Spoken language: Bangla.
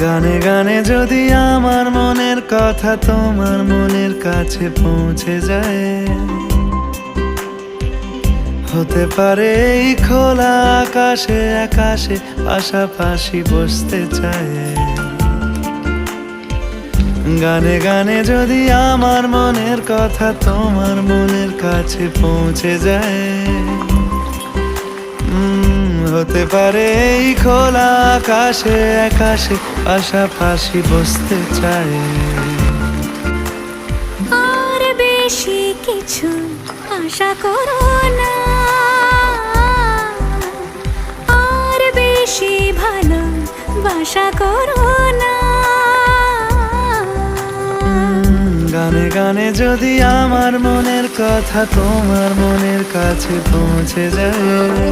গানে গানে যদি আমার মনের কথা তোমার মনের কাছে পৌঁছে যায়, হতে পারে এই খোলা আকাশে আকাশে পাশাপাশি বসতে চায়। গানে গানে যদি আমার মনের কথা তোমার মনের কাছে পৌঁছে যায়, হতে পারে এই খোলা আকাশে আকাশে পাশাপাশি বসতে চায়। আর বেশি কিছু আশা করো না, আর বেশি ভালোবাসা করো না। গানে গানে যদি আমার মনের কথা তোমার মনের কাছে পৌঁছে যায়।